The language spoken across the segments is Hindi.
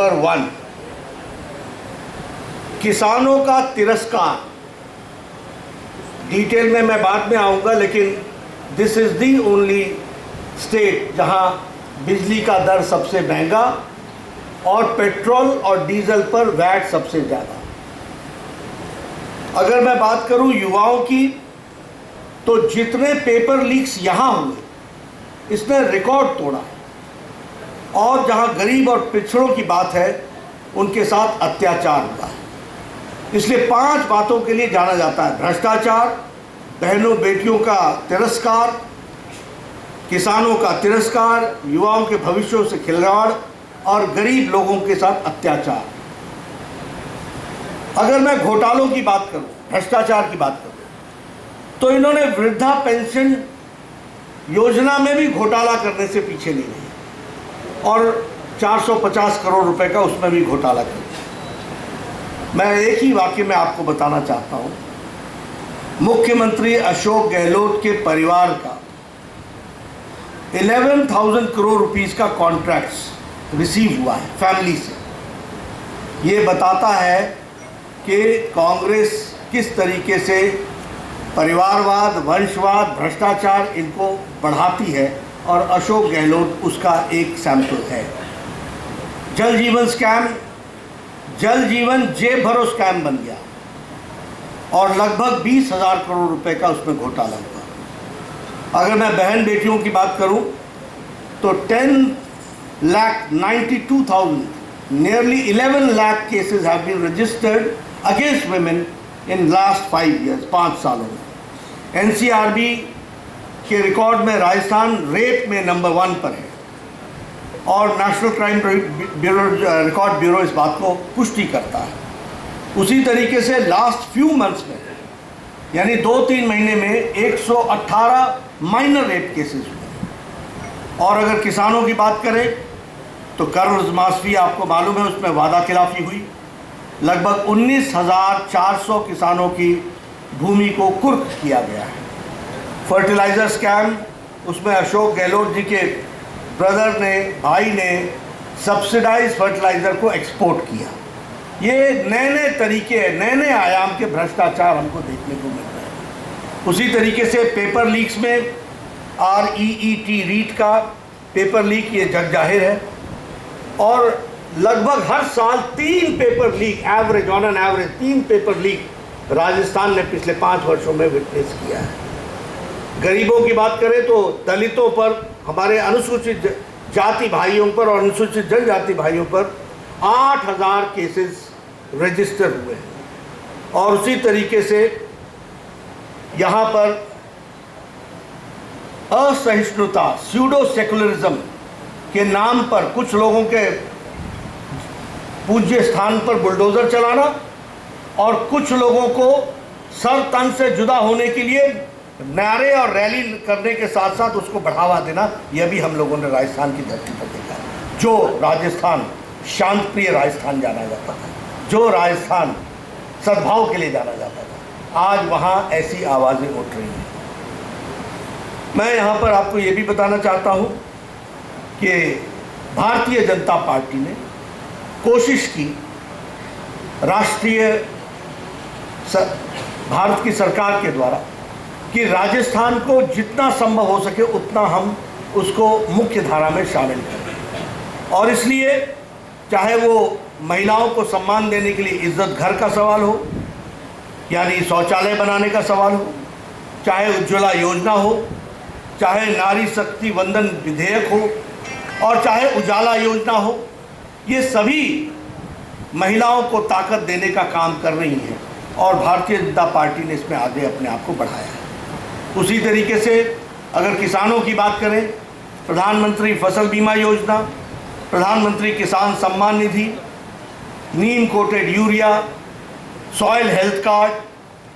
नंबर 1, किसानों का तिरस्कार। डिटेल में मैं बाद में आऊँगा, लेकिन this is the only state जहाँ बिजली का दर सबसे महंगा और पेट्रोल और डीजल पर वैट सबसे ज़्यादा। अगर मैं बात करूं युवाओं की, तो जितने पेपर लीक्स यहाँ हुए इसने रिकॉर्ड तोड़ा है। और जहां गरीब और पिछड़ों की बात है, उनके साथ अत्याचार हुआ है। इसलिए 5 बातों के लिए जाना जाता है: भ्रष्टाचार, बहनों बेटियों का तिरस्कार, किसानों का तिरस्कार, युवाओं के भविष्यों से खिलवाड़ और गरीब लोगों के साथ अत्याचार। अगर मैं घोटालों की बात करूं, भ्रष्टाचार की बात करूं, तो इन्होंने वृद्धा पेंशन योजना में भी घोटाला करने से पीछे नहीं रहे और 450 करोड़ रुपए का उसमें भी घोटाला कर दिया। मैं एक ही वाक्य में आपको बताना चाहता हूं, मुख्यमंत्री अशोक गहलोत के परिवार का 11,000 करोड़ रुपीस का कॉन्ट्रैक्ट्स रिसीव हुआ है फैमिली से। ये बताता है कि कांग्रेस किस तरीके से परिवारवाद, वंशवाद, भ्रष्टाचार इनको बढ़ाती है, और अशोक गहलोत उसका एक सैंपल है। जल जीवन स्कैम, जल जीवन जेब भरो स्कैम बन गया और लगभग 20,000 करोड़ रुपए का उसमें घोटाला हुआ। अगर मैं बहन बेटियों की बात करूं, तो 10,92,000, nearly 11 lakh cases have been registered against women in last 5 years, 5 सालों में। NCRB के रिकॉर्ड में राजस्थान रेप में नंबर 1 पर है और national crime bureau, record bureau इस बात को पुष्टि करता है। उसी तरीके से लास्ट फ्यू मंथ्स में, यानी 2-3 महीने में 118 माइनर रेप केसेस हुए। और अगर किसानों की बात करें, तो कर्जमाफी आपको मालूम है, उसमें वादा खिलाफी हुई। लगभग 19,400 किसानों की भूमि को कुर्क किया गया है। फर्टिलाइज़र स्कैम, उसमें अशोक गहलोत जी के ब्रदर ने, भाई ने सब्सिडाइज फर्टिलाइज़र को एक्सपोर्ट किया। ये नए तरीके, नए आयाम के भ्रष्टाचार हमको देखने को मिल रहे हैं। उसी तरीके से पेपर लीक्स में REET रीट का पेपर लीक ये जग जाहिर है, और लगभग हर साल 3 paper leak average, on an average 3 paper leak Rajasthan ने पिछले 5 वर्षों में विटनेस किया है। गरीबों की बात करें तो दलितों पर, हमारे अनुसूचित जाति भाइयों पर और अनुसूचित जनजाति भाइयों पर 8,000 केसेस रजिस्टर हुए हैं। और उसी तरीके से यहाँ पर असहिष्णुता, स्यूडो सेकुलरिज्म के नाम पर कुछ लोगों के पूज्य स्थान पर बुलडोजर चलाना और कुछ लोगों को सर तन से जुदा होने के लिए नारे और रैली करने के साथ साथ उसको बढ़ावा देना, यह भी हम लोगों ने राजस्थान की धरती पर देखा। जो राजस्थान शांत प्रिय राजस्थान जाना जाता था, जो राजस्थान सद्भाव के लिए जाना जाता था, आज वहाँ ऐसी आवाज़ें उठ रही हैं। मैं यहाँ पर आपको ये भी बताना चाहता हूँ कि भारतीय जनता पार्टी ने कोशिश की, राष्ट्रीय भारत की सरकार के द्वारा, कि राजस्थान को जितना संभव हो सके उतना हम उसको मुख्य धारा में शामिल करें। और इसलिए चाहे वो महिलाओं को सम्मान देने के लिए इज्जत घर का सवाल हो, यानी शौचालय बनाने का सवाल हो, चाहे उज्ज्वला योजना हो, चाहे नारी शक्ति वंदन विधेयक हो, और चाहे उजाला योजना हो, ये सभी महिलाओं को ताकत देने का काम कर रही हैं और भारतीय जनता पार्टी ने इसमें आगे अपने आप को बढ़ाया है। उसी तरीके से अगर किसानों की बात करें, प्रधानमंत्री फसल बीमा योजना, Pradhan Mantri Kisan Samman Nidhi, neem coated urea, soil health card,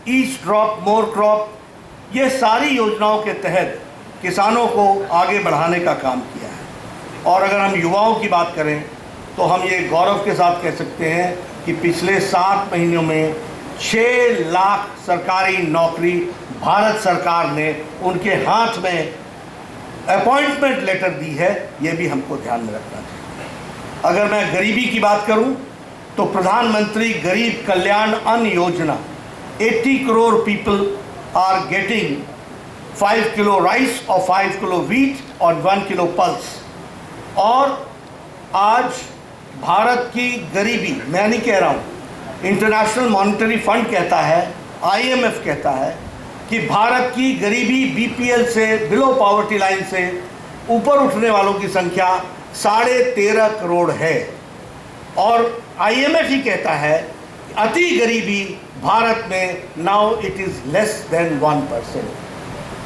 each drop more crop, ये सारी योजनाओं के तहत किसानों को आगे बढ़ाने का काम किया है। और अगर हम युवाओं की बात करें तो हम ये गौरव के साथ कह सकते हैं कि पिछले 7 महीनों में 6 लाख सरकारी नौकरी भारत सरकार ने उनके हाथ में अपॉइंटमेंट लेटर दी है। ये भी हमको ध्यान में रखना चाहिए। अगर मैं गरीबी की बात करूं तो प्रधानमंत्री गरीब कल्याण Anna Yojana 80 crore people are getting 5 kilo rice और 5 किलो व्हीट और 1 किलो पल्स। और आज भारत की गरीबी, मैं नहीं कह रहा हूँ, इंटरनेशनल मॉनेटरी फंड कहता है, IMF कहता है कि भारत की गरीबी बीपीएल से, बिलो पॉवर्टी लाइन से ऊपर उठने वालों की संख्या 13.5 करोड़ है। और IMF ही कहता है अति गरीबी भारत में now it is less than 1%।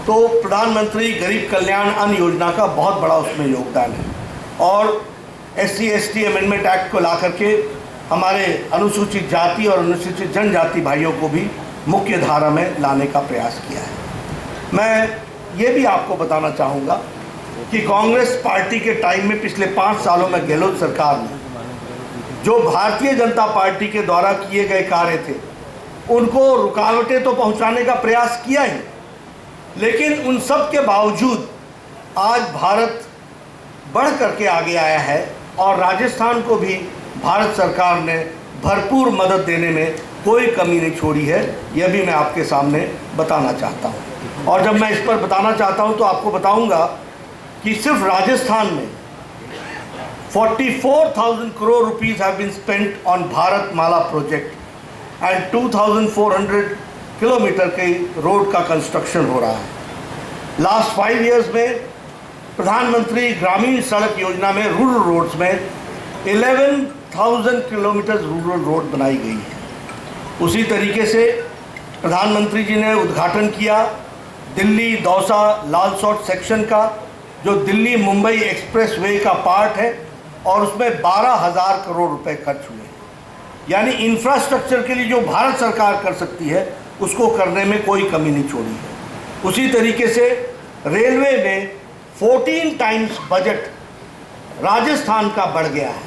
तो प्रधानमंत्री गरीब कल्याण अन्न योजना का बहुत बड़ा उसमें योगदान है। और SC/ST अमेंडमेंट एक्ट को ला करके हमारे अनुसूचित जाति और अनुसूचित जनजाति भाइयों को भी मुख्य धारा में लाने का प्रयास किया है। मैं ये भी आपको बताना चाहूँगा कि कांग्रेस पार्टी के टाइम में पिछले 5 सालों में गहलोत सरकार ने जो भारतीय जनता पार्टी के द्वारा किए गए कार्य थे उनको रुकावटें तो पहुंचाने का प्रयास किया ही, लेकिन उन सब के बावजूद आज भारत बढ़ करके आगे आया है और राजस्थान को भी भारत सरकार ने भरपूर मदद देने में कोई कमी नहीं छोड़ी है। यह भी मैं आपके सामने बताना चाहता हूँ। और जब मैं इस पर बताना चाहता हूँ तो आपको बताऊँगा कि सिर्फ राजस्थान में 44,000 crore rupees have been spent on Bharat Mala project and 2,400 kilometre के रोड का कंस्ट्रक्शन हो रहा है। लास्ट 5 इयर्स में प्रधानमंत्री ग्रामीण सड़क योजना में रूरल रोड्स में 11,000 किलोमीटर रूरल रोड बनाई गई है। उसी तरीके से प्रधानमंत्री जी ने उद्घाटन किया दिल्ली दौसा लालसोट सेक्शन का, जो दिल्ली मुंबई एक्सप्रेसवे का पार्ट है, और उसमें 12,000 करोड़ रुपए खर्च हुए। यानी इंफ्रास्ट्रक्चर के लिए जो भारत सरकार कर सकती है उसको करने में कोई कमी नहीं छोड़ी है। उसी तरीके से रेलवे में 14 टाइम्स बजट राजस्थान का बढ़ गया है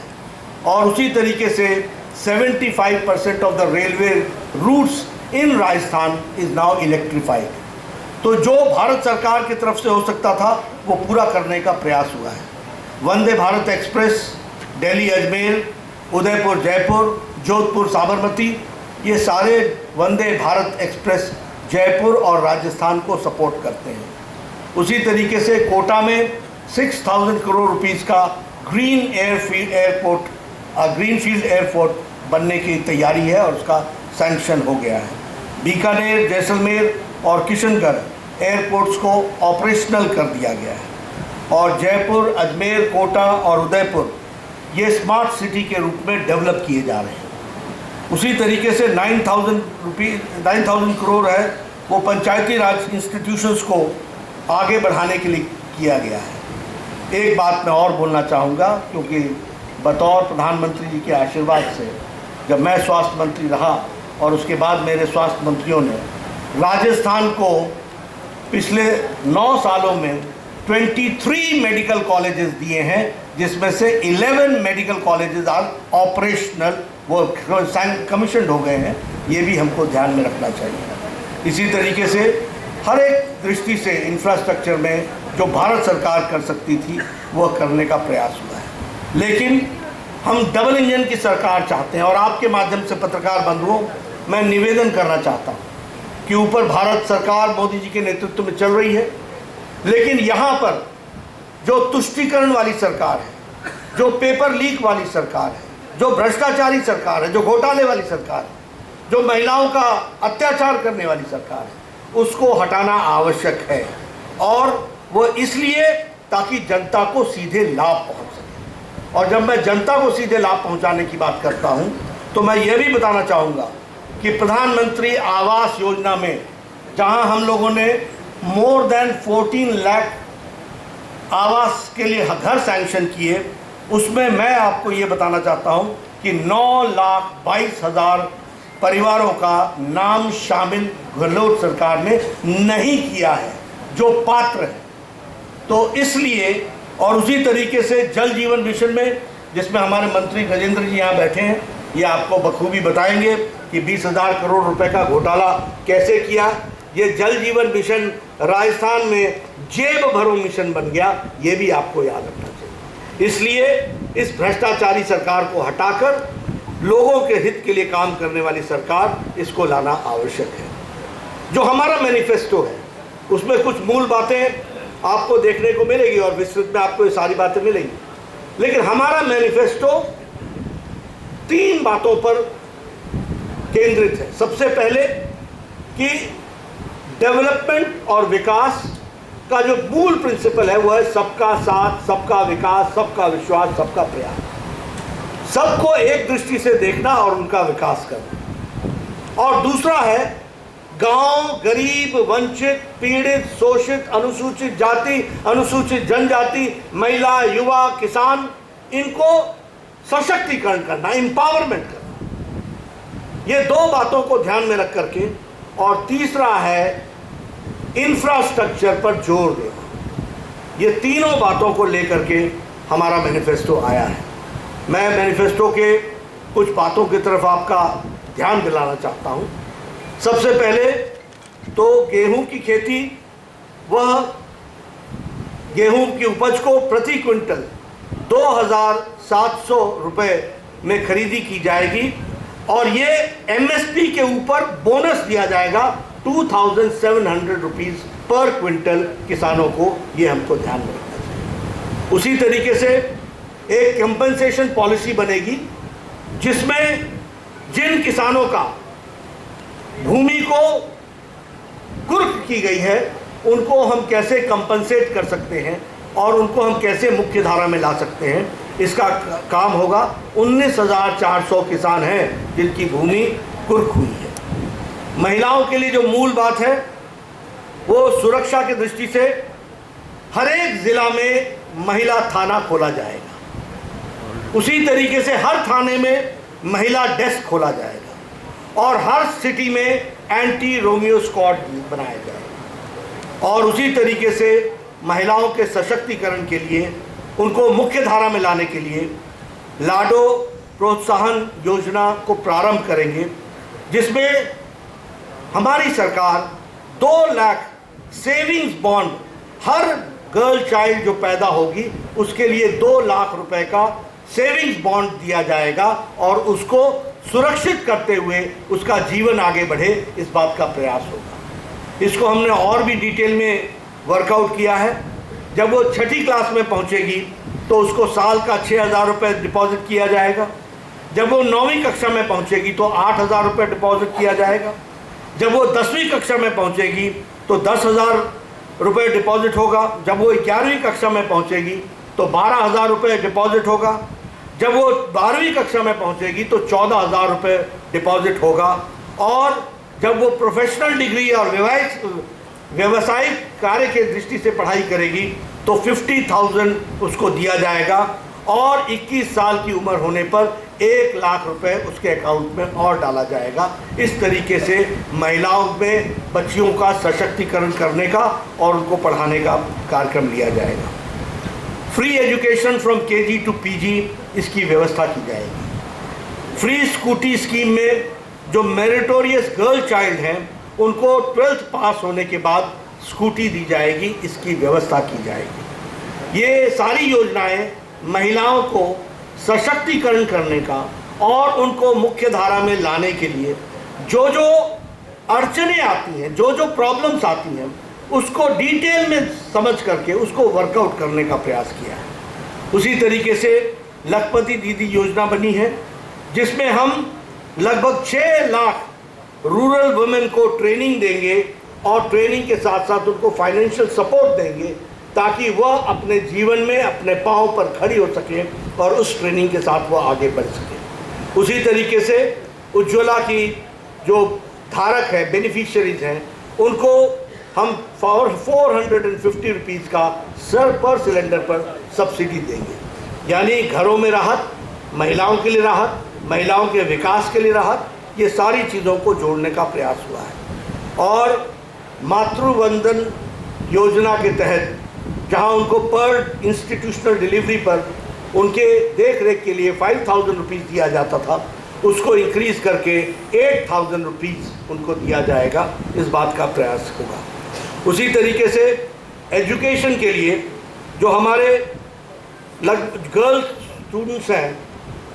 और उसी तरीके से 75% of the railway routes in Rajasthan is now electrified. तो जो भारत सरकार की तरफ से हो सकता था वो पूरा करने का प्रयास हुआ है। वंदे भारत एक्सप्रेस दिल्ली अजमेर, उदयपुर जयपुर, जोधपुर साबरमती, ये सारे वंदे भारत एक्सप्रेस जयपुर और राजस्थान को सपोर्ट करते हैं। उसी तरीके से कोटा में 6,000 करोड़ रुपीस का ग्रीन फील्ड एयरपोर्ट बनने की तैयारी है और उसका सैंक्शन हो गया है। बीकानेर, जैसलमेर और किशनगढ़ एयरपोर्ट्स को ऑपरेशनल कर दिया गया है और जयपुर, अजमेर, कोटा और उदयपुर ये स्मार्ट सिटी के रूप में डेवलप किए जा रहे हैं। उसी तरीके से 9,000 करोड़ है वो पंचायती राज इंस्टीट्यूशंस को आगे बढ़ाने के लिए किया गया है। एक बात मैं और बोलना चाहूँगा, क्योंकि बतौर प्रधानमंत्री जी के आशीर्वाद से जब मैं स्वास्थ्य मंत्री रहा और उसके बाद मेरे स्वास्थ्य मंत्रियों ने राजस्थान को पिछले 9 सालों में 23 मेडिकल कॉलेजेस दिए हैं, जिसमें से 11 मेडिकल कॉलेजेस आज ऑपरेशनल वो कमीशन्ड हो गए हैं। ये भी हमको ध्यान में रखना चाहिए। इसी तरीके से हर एक दृष्टि से इंफ्रास्ट्रक्चर में जो भारत सरकार कर सकती थी वह करने का प्रयास हुआ है। लेकिन हम डबल इंजन की सरकार चाहते हैं और आपके माध्यम से पत्रकार बंधुओं मैं निवेदन करना चाहता हूँ कि ऊपर भारत सरकार मोदी जी के नेतृत्व में चल रही है, लेकिन यहाँ पर जो तुष्टीकरण वाली सरकार है, जो पेपर लीक वाली सरकार है, जो भ्रष्टाचारी सरकार है, जो घोटाले वाली सरकार है, जो महिलाओं का अत्याचार करने वाली सरकार है, उसको हटाना आवश्यक है। और वो इसलिए ताकि जनता को सीधे लाभ पहुंच सके। और जब मैं जनता को सीधे लाभ पहुंचाने की बात करता हूं तो मैं ये भी बताना चाहूँगा कि प्रधानमंत्री आवास योजना में जहां हम लोगों ने मोर देन 14 लाख आवास के लिए घर सैंक्शन किए, उसमें मैं आपको ये बताना चाहता हूं कि 9,22,000 परिवारों का नाम शामिल गहलोत सरकार ने नहीं किया है जो पात्र है। तो इसलिए, और उसी तरीके से जल जीवन मिशन में, जिसमें हमारे मंत्री गजेंद्र जी यहाँ बैठे हैं, ये आपको बखूबी बताएंगे कि 20,000 करोड़ रुपए का घोटाला कैसे किया। ये जल जीवन मिशन राजस्थान में जेब भरो मिशन बन गया, ये भी आपको याद रखना चाहिए। इसलिए इस भ्रष्टाचारी सरकार को हटाकर लोगों के हित के लिए काम करने वाली सरकार, इसको लाना आवश्यक है। जो हमारा मैनिफेस्टो है उसमें कुछ मूल बातें आपको देखने को मिलेगी और विस्तृत में आपको ये सारी बातें मिलेंगी, लेकिन हमारा मैनिफेस्टो 3 बातों पर केंद्रित है। सबसे पहले कि डेवलपमेंट और विकास का जो मूल प्रिंसिपल है वो है सबका साथ, सबका विकास, सबका विश्वास, सबका प्रयास। सबको एक दृष्टि से देखना और उनका विकास करना। और दूसरा है गांव, गरीब, वंचित, पीड़ित, शोषित, अनुसूचित जाति, अनुसूचित जनजाति, महिला, युवा, किसान, इनको सशक्तिकरण करना, एम्पावरमेंट करना। ये 2 बातों को ध्यान में रख करके, और तीसरा है इंफ्रास्ट्रक्चर पर जोर देना। ये तीनों बातों को लेकर के हमारा मैनिफेस्टो आया है। मैं मैनिफेस्टो के कुछ बातों की तरफ आपका ध्यान दिलाना चाहता हूँ। सबसे पहले तो गेहूं की खेती, वह गेहूं की उपज को प्रति क्विंटल 2,700 रुपये में खरीदी की जाएगी और ये एमएसपी के ऊपर बोनस दिया जाएगा 2,700 रुपीज़ पर क्विंटल किसानों को। ये हमको ध्यान में रखना चाहिए। उसी तरीके से एक कंपनसेशन पॉलिसी बनेगी जिसमें जिन किसानों का भूमि को कुर्क की गई है उनको हम कैसे कंपनसेट कर सकते हैं और उनको हम कैसे मुख्य धारा में ला सकते हैं, इसका काम होगा। 19,400 किसान हैं जिनकी भूमि कुर्क हुई है। महिलाओं के लिए जो मूल बात है वो सुरक्षा की दृष्टि से हर एक जिला में महिला थाना खोला जाएगा। उसी तरीके से हर थाने में महिला डेस्क खोला जाएगा और हर सिटी में एंटी रोमियो स्क्वाड बनाया जाएगा। और उसी तरीके से महिलाओं के सशक्तिकरण के लिए, उनको मुख्य धारा में लाने के लिए लाडो प्रोत्साहन योजना को प्रारंभ करेंगे, जिसमें हमारी सरकार 2 लाख सेविंग्स बॉन्ड हर गर्ल चाइल्ड जो पैदा होगी उसके लिए 2 लाख रुपए का सेविंग्स बॉन्ड दिया जाएगा और उसको सुरक्षित करते हुए उसका जीवन आगे बढ़े, इस बात का प्रयास होगा। इसको हमने और भी डिटेल में वर्कआउट किया है। जब वो 6ठी क्लास में पहुंचेगी तो उसको साल का 6,000 रुपये डिपॉजिट किया जाएगा। जब वो 9वीं कक्षा में पहुंचेगी तो 8,000 रुपये डिपॉजिट किया जाएगा। जब वो 10वीं कक्षा में पहुंचेगी तो 10,000 रुपये डिपॉजिट होगा। जब वो 11वीं कक्षा में पहुंचेगी तो 12,000 रुपये डिपॉजिट होगा। जब वो 12वीं कक्षा में पहुंचेगी तो 14,000 रुपये डिपॉजिट होगा। और जब वो प्रोफेशनल डिग्री और व्यावसायिक कार्य के दृष्टि से पढ़ाई करेगी तो 50,000 उसको दिया जाएगा और 21 साल की उम्र होने पर 1 लाख रुपए उसके अकाउंट में और डाला जाएगा। इस तरीके से महिलाओं में बच्चियों का सशक्तिकरण करने का और उनको पढ़ाने का कार्यक्रम लिया जाएगा। Free education from KG to PG इसकी व्यवस्था की जाएगी। फ्री स्कूटी स्कीम में जो मेरिटोरियस गर्ल चाइल्ड हैं उनको 12th पास होने के बाद स्कूटी दी जाएगी, इसकी व्यवस्था की जाएगी। ये सारी योजनाएं महिलाओं को सशक्तिकरण करने का और उनको मुख्य धारा में लाने के लिए जो जो अड़चनें आती हैं, जो जो प्रॉब्लम्स आती हैं, उसको डिटेल में समझ करके उसको वर्कआउट करने का प्रयास किया है। उसी तरीके से लखपति दीदी योजना बनी है जिसमें हम लगभग 6 लाख रूरल वुमेन को ट्रेनिंग देंगे और ट्रेनिंग के साथ साथ उनको फाइनेंशियल सपोर्ट देंगे ताकि वह अपने जीवन में अपने पांव पर खड़ी हो सके और उस ट्रेनिंग के साथ वह आगे बढ़ सके। उसी तरीके से उज्ज्वला की जो धारक है, बेनिफिशियरीज हैं, उनको हम 450 रुपीज़ का पर सिलेंडर पर सब्सिडी देंगे। यानी घरों में राहत, महिलाओं के लिए राहत, महिलाओं के विकास के लिए राहत, ये सारी चीज़ों को जोड़ने का प्रयास हुआ है। और मातृवंदन योजना के तहत जहां उनको पर इंस्टीट्यूशनल डिलीवरी पर उनके देख रेख के लिए 5,000 रुपीज़ दिया जाता था, उसको इंक्रीज करके 8,000 रुपीज़ उनको दिया जाएगा, इस बात का प्रयास होगा। उसी तरीके से एजुकेशन के लिए जो हमारे गर्ल्स स्टूडेंट्स हैं,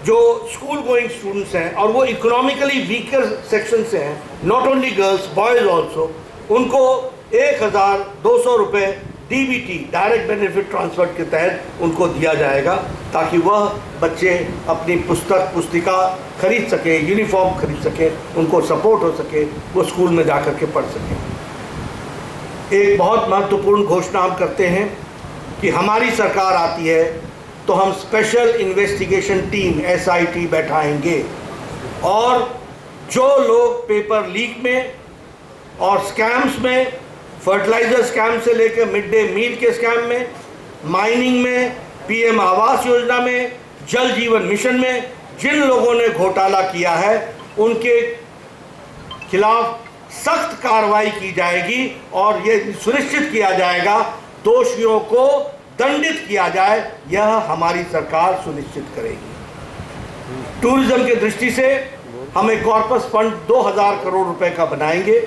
जो स्कूल गोइंग स्टूडेंट्स हैं और वो इकोनॉमिकली वीकर सेक्शन से हैं, not only girls boys also, उनको 1,200 रुपये DBT डायरेक्ट बेनिफिट ट्रांसफर के तहत उनको दिया जाएगा, ताकि वह बच्चे अपनी पुस्तिका खरीद सकें, यूनिफॉर्म खरीद सकें, उनको सपोर्ट हो सके, वो स्कूल में जा कर के पढ़ सकें। एक बहुत महत्वपूर्ण घोषणा हम करते हैं कि हमारी सरकार आती है तो हम स्पेशल इन्वेस्टिगेशन टीम SIT बैठाएंगे, और जो लोग पेपर लीक में और स्कैम्स में, फर्टिलाइजर स्कैम से लेकर मिड डे मील के स्कैम में, माइनिंग में, PM आवास योजना में, जल जीवन मिशन में जिन लोगों ने घोटाला किया है, उनके खिलाफ सख्त कार्रवाई की जाएगी और ये सुनिश्चित किया जाएगा दोषियों को दंडित किया जाए। यह हमारी सरकार सुनिश्चित करेगी। टूरिज्म की दृष्टि से हम एक कॉर्पस फंड 2,000 करोड़ रुपए का बनाएंगे,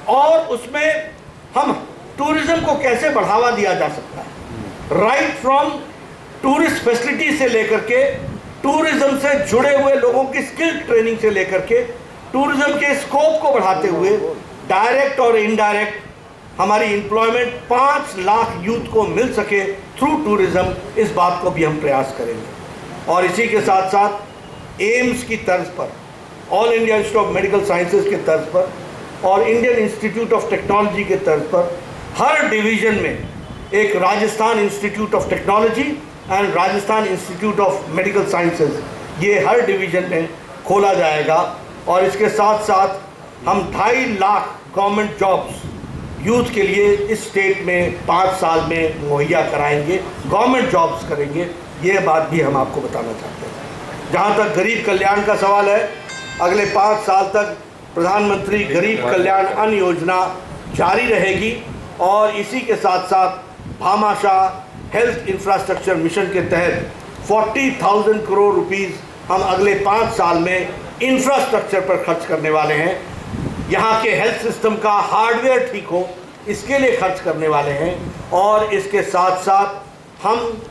और उसमें हम टूरिज्म को कैसे बढ़ावा दिया जा सकता है, राइट फ्रॉम टूरिस्ट फैसिलिटी से लेकर के, टूरिज्म से जुड़े हुए लोगों की स्किल ट्रेनिंग से लेकर के, टूरिज्म के स्कोप को बढ़ाते हुए डायरेक्ट और इनडायरेक्ट हमारी एम्प्लॉयमेंट 5 लाख यूथ को मिल सके थ्रू टूरिज्म, इस बात को भी हम प्रयास करेंगे। और इसी के साथ साथ एम्स की तर्ज पर, all India institute of medical sciences के तर्ज पर और इंडियन इंस्टीट्यूट ऑफ टेक्नोलॉजी के तर्ज पर हर डिवीज़न में एक Rajasthan institute of technology and Rajasthan institute of medical sciences, ये हर डिवीज़न में खोला जाएगा। और इसके साथ साथ हम 2.5 लाख गवर्नमेंट जॉब्स यूथ के लिए इस स्टेट में 5 साल में मुहैया कराएंगे, गवर्नमेंट जॉब्स करेंगे। ये बात भी हम आपको बताना चाहते हैं। जहाँ तक गरीब कल्याण का सवाल है, अगले 5 साल तक प्रधानमंत्री गरीब कल्याण अन्न योजना जारी रहेगी, और इसी के साथ साथ भामाशाह हेल्थ इंफ्रास्ट्रक्चर मिशन के तहत 40,000 करोड़ रुपीस हम अगले 5 साल में इंफ्रास्ट्रक्चर पर खर्च करने वाले हैं। यहाँ के हेल्थ सिस्टम का हार्डवेयर ठीक हो, इसके लिए खर्च करने वाले हैं। और इसके साथ साथ हम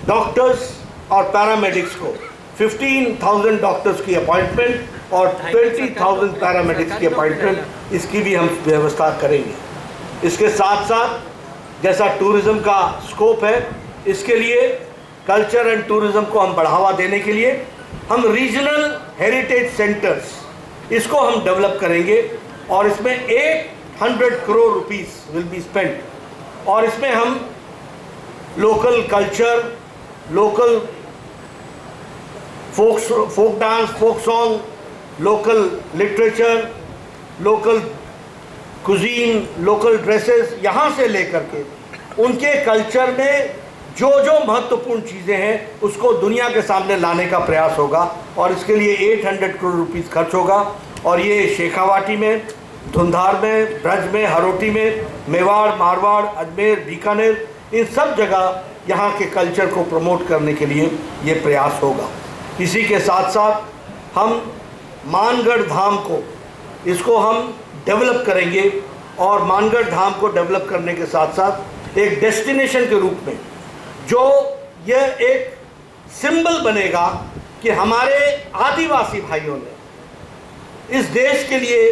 डॉक्टर्स और पैरामेडिक्स को 15,000 डॉक्टर्स की अपॉइंटमेंट और 20,000 पैरामेडिक्स की अपॉइंटमेंट, इसकी भी हम व्यवस्था करेंगे। इसके साथ साथ जैसा टूरिज़्म का स्कोप है, इसके लिए कल्चर एंड टूरिज़्म को हम बढ़ावा देने के लिए हम रीजनल हेरिटेज सेंटर्स, इसको हम डेवलप करेंगे, और इसमें 800 crore rupees will be spent. और इसमें हम local culture, local folk dance, folk song, local literature, local cuisine, local dresses, यहाँ से लेकर के उनके कल्चर में जो जो महत्वपूर्ण चीज़ें हैं उसको दुनिया के सामने लाने का प्रयास होगा। और इसके लिए 800 करोड़ रुपीस खर्च होगा, और ये शेखावाटी में, धुंधार में, ब्रज में, हरोटी में, मेवाड़, मारवाड़, अजमेर, बीकानेर, इन सब जगह यहाँ के कल्चर को प्रमोट करने के लिए ये प्रयास होगा। इसी के साथ साथ हम मानगढ़ धाम को, इसको हम डेवलप करेंगे, और मानगढ़ धाम को डेवलप करने के साथ साथ एक डेस्टिनेशन के रूप में, जो यह एक सिंबल बनेगा कि हमारे आदिवासी भाइयों ने इस देश के लिए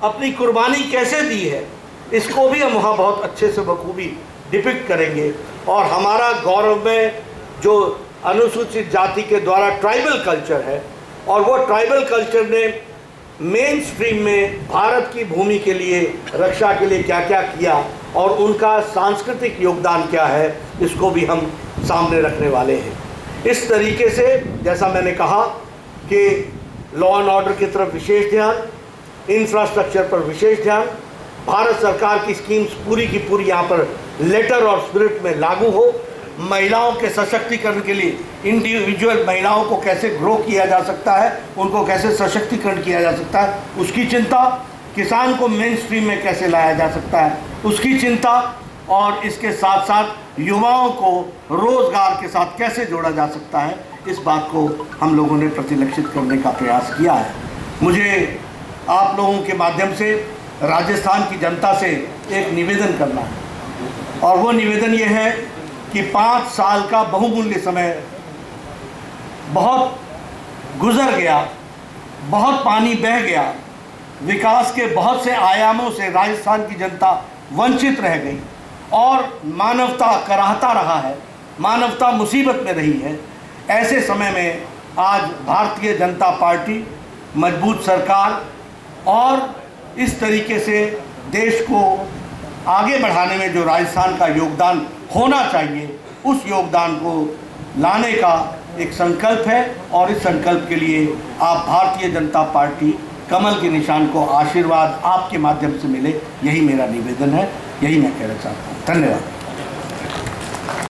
अपनी कुर्बानी कैसे दी है, इसको भी हम वहाँ बहुत अच्छे से बखूबी डिपिक्ट करेंगे। और हमारा गौरव में जो अनुसूचित जाति के द्वारा ट्राइबल कल्चर है, और वो ट्राइबल कल्चर ने मेन स्ट्रीम में भारत की भूमि के लिए, रक्षा के लिए क्या क्या किया, और उनका सांस्कृतिक योगदान क्या है, इसको भी हम सामने रखने वाले हैं। इस तरीके से जैसा मैंने कहा कि लॉ एंड ऑर्डर की तरफ विशेष ध्यान, इंफ्रास्ट्रक्चर पर विशेष ध्यान, भारत सरकार की स्कीम्स पूरी की पूरी यहाँ पर लेटर और स्पिरिट में लागू हो, महिलाओं के सशक्तिकरण के लिए इंडिविजुअल महिलाओं को कैसे ग्रो किया जा सकता है, उनको कैसे सशक्तिकरण किया जा सकता है, उसकी चिंता, किसान को मेन स्ट्रीम में कैसे लाया जा सकता है, उसकी चिंता, और इसके साथ साथ युवाओं को रोज़गार के साथ कैसे जोड़ा जा सकता है, इस बात को हम लोगों ने प्रतिलक्षित करने का प्रयास किया है। मुझे आप लोगों के माध्यम से राजस्थान की जनता से एक निवेदन करना है, और वो निवेदन ये है कि 5 साल का बहुमूल्य समय बहुत गुजर गया, बहुत पानी बह गया, विकास के बहुत से आयामों से राजस्थान की जनता वंचित रह गई और मानवता कराहता रहा है, मानवता मुसीबत में रही है। ऐसे समय में आज भारतीय जनता पार्टी, मजबूत सरकार और इस तरीके से देश को आगे बढ़ाने में जो राजस्थान का योगदान होना चाहिए, उस योगदान को लाने का एक संकल्प है और इस संकल्प के लिए आप भारतीय जनता पार्टी कमल के निशान को आशीर्वाद आपके माध्यम से मिले, यही मेरा निवेदन है, यही मैं कहना चाहता हूँ। धन्यवाद।